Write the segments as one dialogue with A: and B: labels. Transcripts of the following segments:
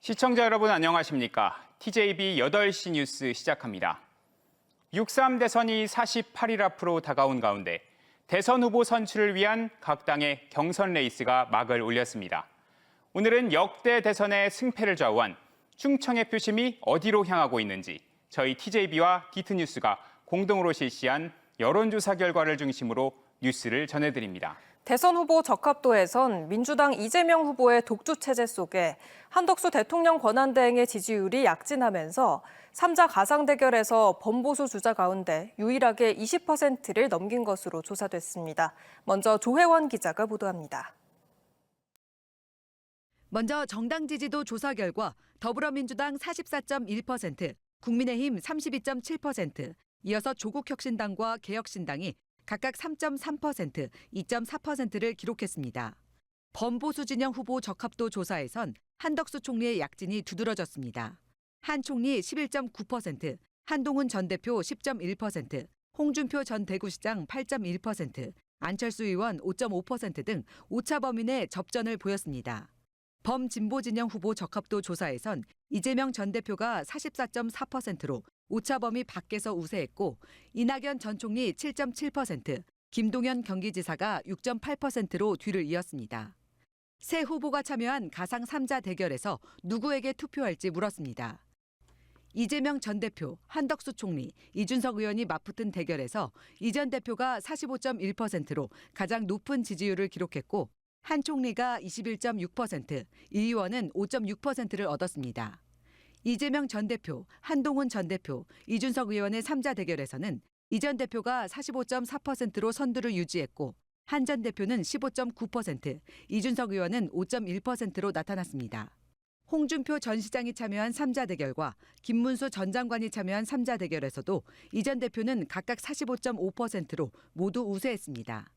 A: 시청자 여러분 안녕하십니까? TJB 8시 뉴스 시작합니다. 6.3 대선이 48일 앞으로 다가온 가운데 대선 후보 선출을 위한 각 당의 경선 레이스가 막을 올렸습니다. 오늘은 역대 대선의 승패를 좌우한 충청의 표심이 어디로 향하고 있는지 저희 TJB와 디트뉴스가 공동으로 실시한 여론조사 결과를 중심으로 뉴스를 전해드립니다.
B: 대선 후보 적합도에선 민주당 이재명 후보의 독주 체제 속에 한덕수 대통령 권한대행의 지지율이 약진하면서 3자 가상 대결에서 범보수 주자 가운데 유일하게 20%를 넘긴 것으로 조사됐습니다. 먼저 조혜원 기자가 보도합니다.
C: 먼저 정당 지지도 조사 결과 더불어민주당 44.1%, 국민의힘 32.7%, 이어서 조국혁신당과 개혁신당이 각각 3.3%, 2.4%를 기록했습니다. 범보수 진영 후보 적합도 조사에선 한덕수 총리의 약진이 두드러졌습니다. 한 총리 11.9%, 한동훈 전 대표 10.1%, 홍준표 전 대구시장 8.1%, 안철수 의원 5.5% 등 오차 범위 내 접전을 보였습니다. 범진보 진영 후보 적합도 조사에선 이재명 전 대표가 44.4%로 오차 범위 밖에서 우세했고 이낙연 전 총리 7.7%, 김동연 경기지사가 6.8%로 뒤를 이었습니다. 세 후보가 참여한 가상 3자 대결에서 누구에게 투표할지 물었습니다. 이재명 전 대표, 한덕수 총리, 이준석 의원이 맞붙은 대결에서 이 전 대표가 45.1%로 가장 높은 지지율을 기록했고 한 총리가 21.6%, 이 의원은 5.6%를 얻었습니다. 이재명 전 대표, 한동훈 전 대표, 이준석 의원의 3자 대결에서는 이 전 대표가 45.4%로 선두를 유지했고 한 전 대표는 15.9%, 이준석 의원은 5.1%로 나타났습니다. 홍준표 전 시장이 참여한 3자 대결과 김문수 전 장관이 참여한 3자 대결에서도 이 전 대표는 각각 45.5%로 모두 우세했습니다.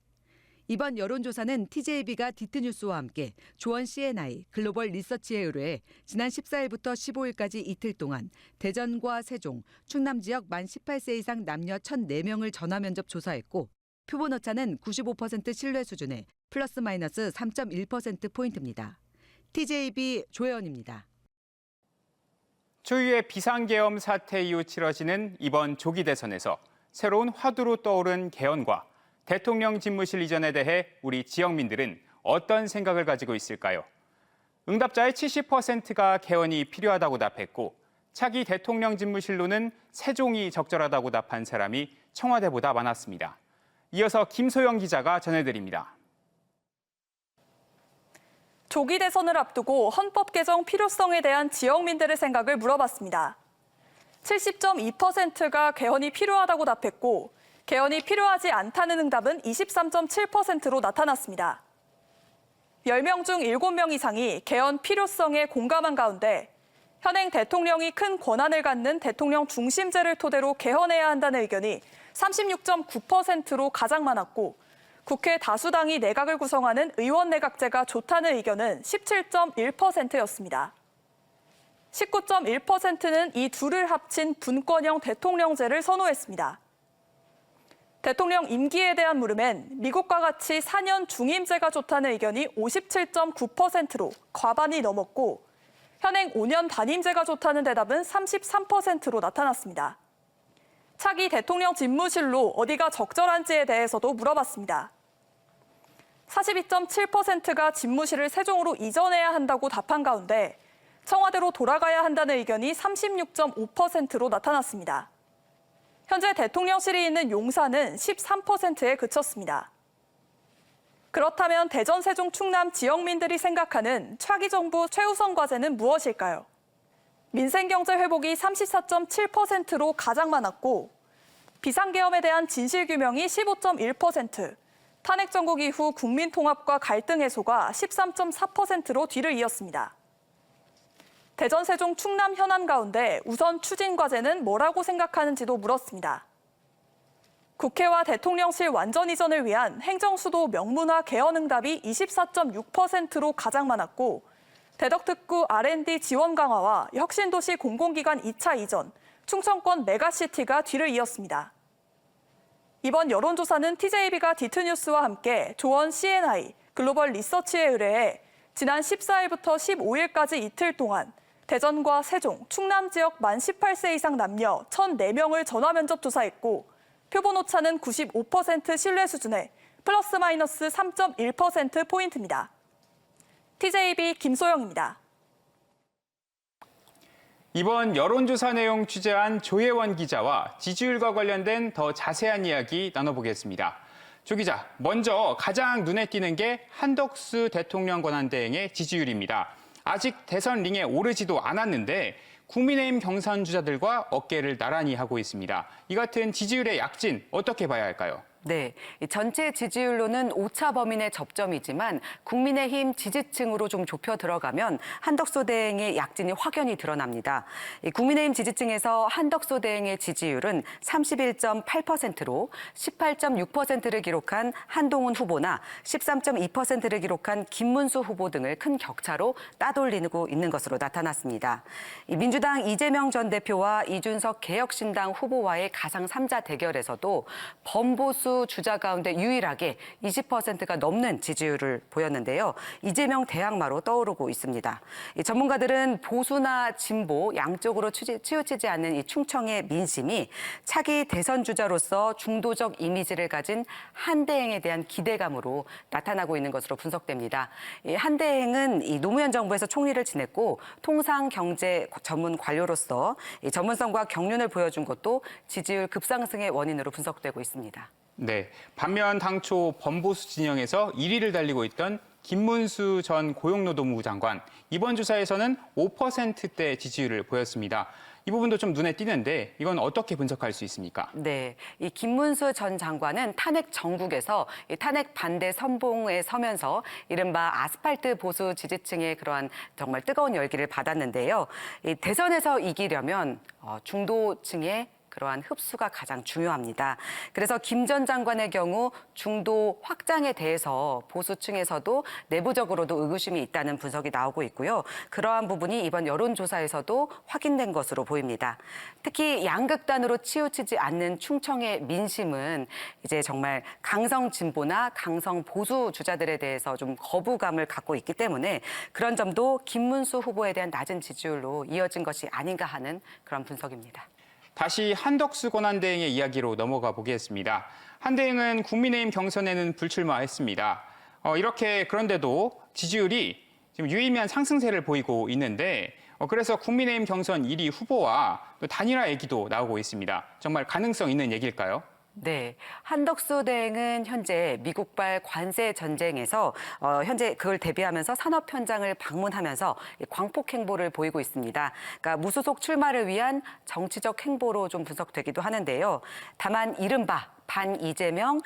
C: 이번 여론조사는 TJB가 디트뉴스와 함께 조원 CNI 글로벌 리서치에 의뢰해 지난 14일부터 15일까지 이틀 동안 대전과 세종, 충남 지역 만 18세 이상 남녀 1,004명을 전화 면접 조사했고 표본 오차는 95% 신뢰 수준에 플러스 마이너스 3.1%포인트입니다. TJB 조혜원입니다.
A: 초유의 비상계엄 사태 이후 치러지는 이번 조기 대선에서 새로운 화두로 떠오른 개헌과 대통령 집무실 이전에 대해 우리 지역민들은 어떤 생각을 가지고 있을까요? 응답자의 70%가 개헌이 필요하다고 답했고 차기 대통령 집무실로는 세종이 적절하다고 답한 사람이 청와대보다 많았습니다. 이어서 김소영 기자가 전해드립니다.
D: 조기 대선을 앞두고 헌법 개정 필요성에 대한 지역민들의 생각을 물어봤습니다. 70.2%가 개헌이 필요하다고 답했고 개헌이 필요하지 않다는 응답은 23.7%로 나타났습니다. 10명 중 7명 이상이 개헌 필요성에 공감한 가운데 현행 대통령이 큰 권한을 갖는 대통령 중심제를 토대로 개헌해야 한다는 의견이 36.9%로 가장 많았고 국회 다수당이 내각을 구성하는 의원 내각제가 좋다는 의견은 17.1%였습니다. 19.1%는 이 둘을 합친 분권형 대통령제를 선호했습니다. 대통령 임기에 대한 물음엔 미국과 같이 4년 중임제가 좋다는 의견이 57.9%로 과반이 넘었고 현행 5년 단임제가 좋다는 대답은 33%로 나타났습니다. 차기 대통령 집무실로 어디가 적절한지에 대해서도 물어봤습니다. 42.7%가 집무실을 세종으로 이전해야 한다고 답한 가운데 청와대로 돌아가야 한다는 의견이 36.5%로 나타났습니다. 현재 대통령실이 있는 용산은 13%에 그쳤습니다. 그렇다면 대전, 세종, 충남 지역민들이 생각하는 차기 정부 최우선 과제는 무엇일까요? 민생경제 회복이 34.7%로 가장 많았고 비상계엄에 대한 진실규명이 15.1%, 탄핵 정국 이후 국민통합과 갈등 해소가 13.4%로 뒤를 이었습니다. 대전, 세종, 충남 현안 가운데 우선 추진 과제는 뭐라고 생각하는지도 물었습니다. 국회와 대통령실 완전 이전을 위한 행정수도 명문화 개헌 응답이 24.6%로 가장 많았고 대덕특구 R&D 지원 강화와 혁신도시 공공기관 2차 이전, 충청권 메가시티가 뒤를 이었습니다. 이번 여론조사는 TJB가 디트뉴스와 함께 조원 CNI 글로벌 리서치에 의뢰해 지난 14일부터 15일까지 이틀 동안 대전과 세종, 충남 지역 만 18세 이상 남녀 1,004명을 전화 면접 조사했고 표본 오차는 95% 신뢰 수준에 플러스 마이너스 3.1%포인트입니다. TJB 김소영입니다.
A: 이번 여론조사 내용 취재한 조혜원 기자와 지지율과 관련된 더 자세한 이야기 나눠보겠습니다. 조 기자, 먼저 가장 눈에 띄는 게 한덕수 대통령 권한대행의 지지율입니다. 아직 대선 링에 오르지도 않았는데 국민의힘 경선 주자들과 어깨를 나란히 하고 있습니다. 이 같은 지지율의 약진 어떻게 봐야 할까요?
E: 네, 전체 지지율로는 오차 범위 내 접점이지만 국민의힘 지지층으로 좀 좁혀 들어가면 한덕수 대행의 약진이 확연히 드러납니다. 국민의힘 지지층에서 한덕수 대행의 지지율은 31.8%로 18.6%를 기록한 한동훈 후보나 13.2%를 기록한 김문수 후보 등을 큰 격차로 따돌리고 있는 것으로 나타났습니다. 민주당 이재명 전 대표와 이준석 개혁신당 후보와의 가상 3자 대결에서도 범보수 주자 가운데 유일하게 20%가 넘는 지지율을 보였는데요. 이재명 대항마로 떠오르고 있습니다. 전문가들은 보수나 진보 양쪽으로 치우치지 않는 이 충청의 민심이 차기 대선 주자로서 중도적 이미지를 가진 한대행에 대한 기대감으로 나타나고 있는 것으로 분석됩니다. 한대행은 이 노무현 정부에서 총리를 지냈고 통상경제 전문 관료로서 이 전문성과 경륜을 보여준 것도 지지율 급상승의 원인으로 분석되고 있습니다.
A: 네, 반면 당초 범보수 진영에서 1위를 달리고 있던 김문수 전 고용노동부 장관, 이번 조사에서는 5%대 지지율을 보였습니다. 이 부분도 좀 눈에 띄는데 이건 어떻게 분석할 수 있습니까?
E: 네, 이 김문수 전 장관은 탄핵 정국에서 이 탄핵 반대 선봉에 서면서 이른바 아스팔트 보수 지지층의 그러한 정말 뜨거운 열기를 받았는데요. 이 대선에서 이기려면 중도층의 그러한 흡수가 가장 중요합니다. 그래서 김 전 장관의 경우 중도 확장에 대해서 보수층에서도 내부적으로도 의구심이 있다는 분석이 나오고 있고요. 그러한 부분이 이번 여론조사에서도 확인된 것으로 보입니다. 특히 양극단으로 치우치지 않는 충청의 민심은 이제 정말 강성 진보나 강성 보수 주자들에 대해서 좀 거부감을 갖고 있기 때문에 그런 점도 김문수 후보에 대한 낮은 지지율로 이어진 것이 아닌가 하는 그런 분석입니다.
A: 다시 한덕수 권한대행의 이야기로 넘어가 보겠습니다. 한 대행은 국민의힘 경선에는 불출마했습니다. 그런데도 지지율이 지금 유의미한 상승세를 보이고 있는데 그래서 국민의힘 경선 1위 후보와 또 단일화 얘기도 나오고 있습니다. 정말 가능성 있는 얘기일까요?
E: 네, 한덕수 대행은 현재 미국발 관세 전쟁에서 현재 그걸 대비하면서 산업 현장을 방문하면서 광폭 행보를 보이고 있습니다. 그러니까 무소속 출마를 위한 정치적 행보로 좀 분석되기도 하는데요. 다만 이른바 반 이재명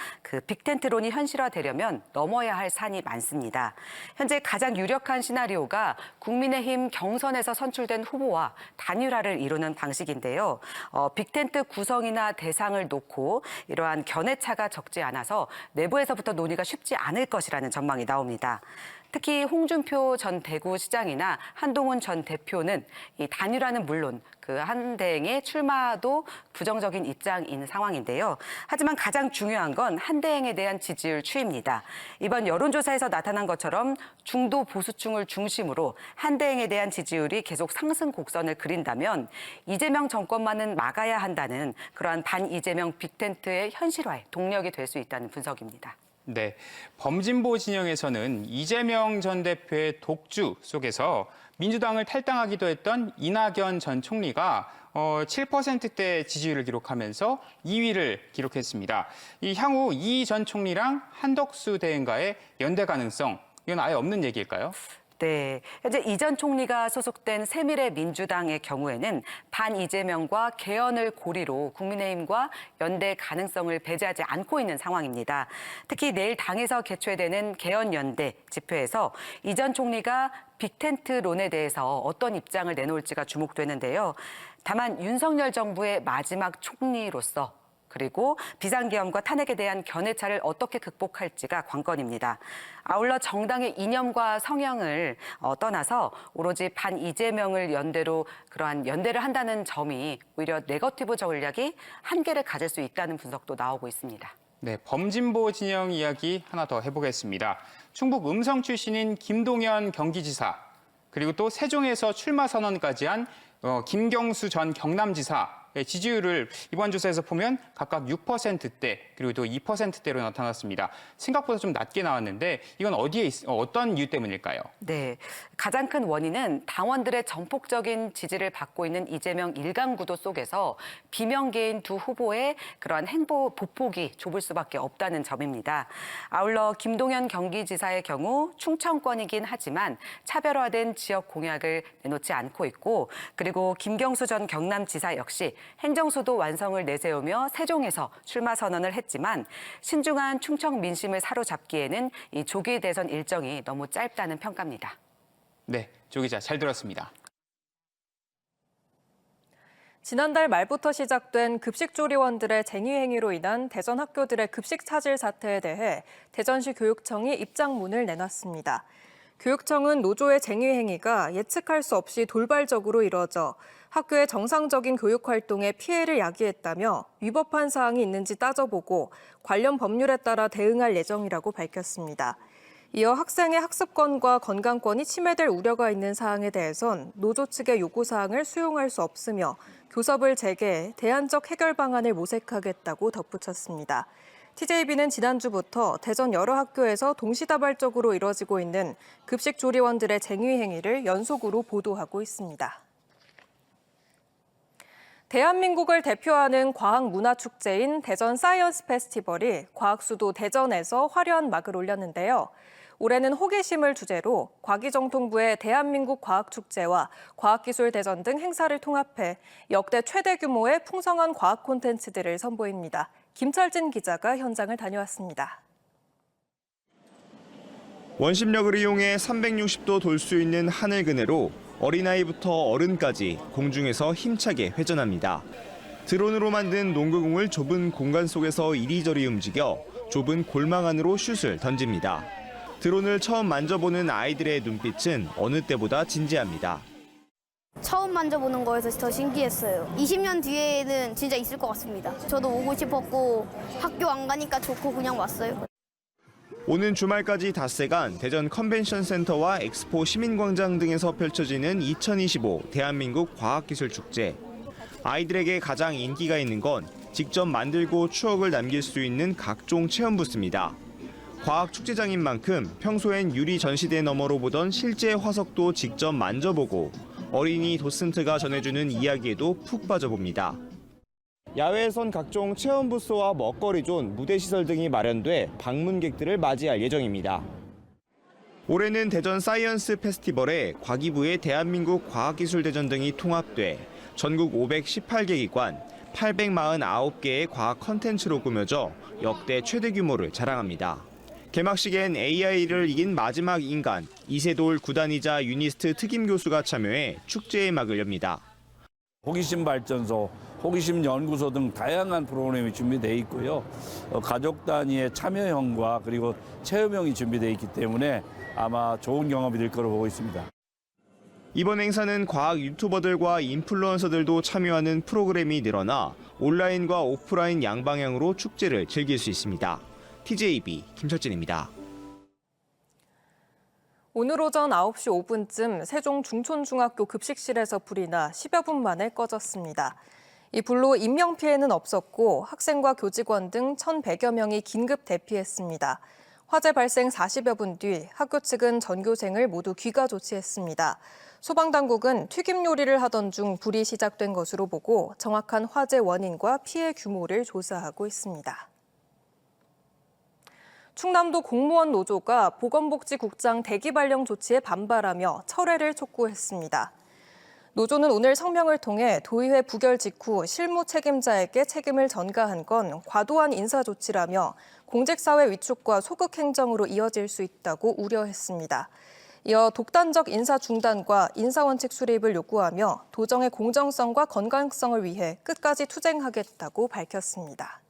E: 빅텐트론이 현실화되려면 넘어야 할 산이 많습니다. 현재 가장 유력한 시나리오가 국민의힘 경선에서 선출된 후보와 단일화를 이루는 방식인데요. 빅텐트 구성이나 대상을 놓고 이러한 견해차가 적지 않아서 내부에서부터 논의가 쉽지 않을 것이라는 전망이 나옵니다. 특히 홍준표 전 대구시장이나 한동훈 전 대표는 이 단일화는 물론 그 한 대행의 출마도 부정적인 입장인 상황인데요. 하지만 가장 중요한 건 한 대행에 대한 지지율 추이입니다. 이번 여론조사에서 나타난 것처럼 중도 보수층을 중심으로 한 대행에 대한 지지율이 계속 상승 곡선을 그린다면 이재명 정권만은 막아야 한다는 그러한 반 이재명 빅텐트의 현실화에 동력이 될 수 있다는 분석입니다.
A: 네, 범진보 진영에서는 이재명 전 대표의 독주 속에서 민주당을 탈당하기도 했던 이낙연 전 총리가 7%대 지지율을 기록하면서 2위를 기록했습니다. 향후 이 전 총리랑 한덕수 대행과의 연대 가능성, 이건 아예 없는 얘기일까요?
E: 네, 현재 이 전 총리가 소속된 새미래민주당의 경우에는 반 이재명과 개헌을 고리로 국민의힘과 연대 가능성을 배제하지 않고 있는 상황입니다. 특히 내일 당에서 개최되는 개헌연대 집회에서 이 전 총리가 빅텐트론에 대해서 어떤 입장을 내놓을지가 주목되는데요. 다만 윤석열 정부의 마지막 총리로서 그리고 비상계엄과 탄핵에 대한 견해차를 어떻게 극복할지가 관건입니다. 아울러 정당의 이념과 성향을 떠나서 오로지 반 이재명을 연대로 그러한 연대를 한다는 점이 오히려 네거티브 전략이 한계를 가질 수 있다는 분석도 나오고 있습니다.
A: 네, 범진보 진영 이야기 하나 더 해보겠습니다. 충북 음성 출신인 김동연 경기지사, 그리고 또 세종에서 출마 선언까지 한 김경수 전 경남지사의 지지율을 이번 조사에서 보면 각각 6%대 그리고 또 2%대로 나타났습니다. 생각보다 좀 낮게 나왔는데 이건 어떤 이유 때문일까요?
E: 네, 가장 큰 원인은 당원들의 전폭적인 지지를 받고 있는 이재명 일강 구도 속에서 비명계인 두 후보의 그러한 행보 보폭이 좁을 수밖에 없다는 점입니다. 아울러 김동연 경기지사의 경우 충청권이긴 하지만 차별화된 지역 공약을 내놓지 않고 있고, 그리고 김경수 전 경남지사 역시 행정수도 완성을 내세우며 세종에서 출마 선언을 했지만 신중한 충청 민심을 사로잡기에는 이 조기 대선 일정이 너무 짧다는 평가입니다.
A: 네, 조 기자 잘 들었습니다.
B: 지난달 말부터 시작된 급식조리원들의 쟁의 행위로 인한 대전 학교들의 급식 차질 사태에 대해 대전시 교육청이 입장문을 내놨습니다. 교육청은 노조의 쟁의 행위가 예측할 수 없이 돌발적으로 이뤄져 학교의 정상적인 교육 활동에 피해를 야기했다며 위법한 사항이 있는지 따져보고 관련 법률에 따라 대응할 예정이라고 밝혔습니다. 이어 학생의 학습권과 건강권이 침해될 우려가 있는 사항에 대해선 노조 측의 요구사항을 수용할 수 없으며 교섭을 재개해 대안적 해결 방안을 모색하겠다고 덧붙였습니다. TJB는 지난주부터 대전 여러 학교에서 동시다발적으로 이뤄지고 있는 급식조리원들의 쟁의 행위를 연속으로 보도하고 있습니다. 대한민국을 대표하는 과학문화축제인 대전 사이언스 페스티벌이 과학수도 대전에서 화려한 막을 올렸는데요. 올해는 호기심을 주제로 과기정통부의 대한민국 과학축제와 과학기술대전 등 행사를 통합해 역대 최대 규모의 풍성한 과학 콘텐츠들을 선보입니다. 김철진 기자가 현장을 다녀왔습니다.
F: 원심력을 이용해 360도 돌 수 있는 하늘 그네로 어린아이부터 어른까지 공중에서 힘차게 회전합니다. 드론으로 만든 농구공을 좁은 공간 속에서 이리저리 움직여 좁은 골망 안으로 슛을 던집니다. 드론을 처음 만져보는 아이들의 눈빛은 어느 때보다 진지합니다.
G: 처음 만져보는 거여서 더 신기했어요. 20년 뒤에는 진짜 있을 것 같습니다. 저도 오고 싶었고 학교 안 가니까 좋고 그냥 왔어요.
F: 오는 주말까지 닷새간 대전 컨벤션 센터와 엑스포 시민광장 등에서 펼쳐지는 2025 대한민국 과학기술축제. 아이들에게 가장 인기가 있는 건 직접 만들고 추억을 남길 수 있는 각종 체험 부스입니다. 과학축제장인 만큼 평소엔 유리 전시대 너머로 보던 실제 화석도 직접 만져보고 어린이 도슨트가 전해주는 이야기에도 푹 빠져봅니다. 야외에선 각종 체험 부스와 먹거리 존, 무대 시설 등이 마련돼 방문객들을 맞이할 예정입니다. 올해는 대전 사이언스 페스티벌에 과기부의 대한민국 과학기술대전 등이 통합돼 전국 518개 기관, 849개의 과학 컨텐츠로 꾸며져 역대 최대 규모를 자랑합니다. 개막식엔 AI를 이긴 마지막 인간, 이세돌 구단이자 유니스트 특임 교수가 참여해 축제의 막을 엽니다.
H: 호기심 발전소, 호기심 연구소 등 다양한 프로그램이 준비되어 있고요. 가족 단위의 참여형과 그리고 체험형이 준비되어 있기 때문에 아마 좋은 경험이 될 거로 보고 있습니다.
F: 이번 행사는 과학 유튜버들과 인플루언서들도 참여하는 프로그램이 늘어나 온라인과 오프라인 양방향으로 축제를 즐길 수 있습니다. TJB 김철진입니다.
B: 오늘 오전 9시 5분쯤 세종 중촌중학교 급식실에서 불이 나 10여 분 만에 꺼졌습니다. 이 불로 인명피해는 없었고 학생과 교직원 등 1,100여 명이 긴급 대피했습니다. 화재 발생 40여 분 뒤 학교 측은 전교생을 모두 귀가 조치했습니다. 소방당국은 튀김 요리를 하던 중 불이 시작된 것으로 보고 정확한 화재 원인과 피해 규모를 조사하고 있습니다. 충남도 공무원 노조가 보건복지국장 대기 발령 조치에 반발하며 철회를 촉구했습니다. 노조는 오늘 성명을 통해 도의회 부결 직후 실무 책임자에게 책임을 전가한 건 과도한 인사 조치라며 공직사회 위축과 소극 행정으로 이어질 수 있다고 우려했습니다. 이어 독단적 인사 중단과 인사원칙 수립을 요구하며 도정의 공정성과 건강성을 위해 끝까지 투쟁하겠다고 밝혔습니다.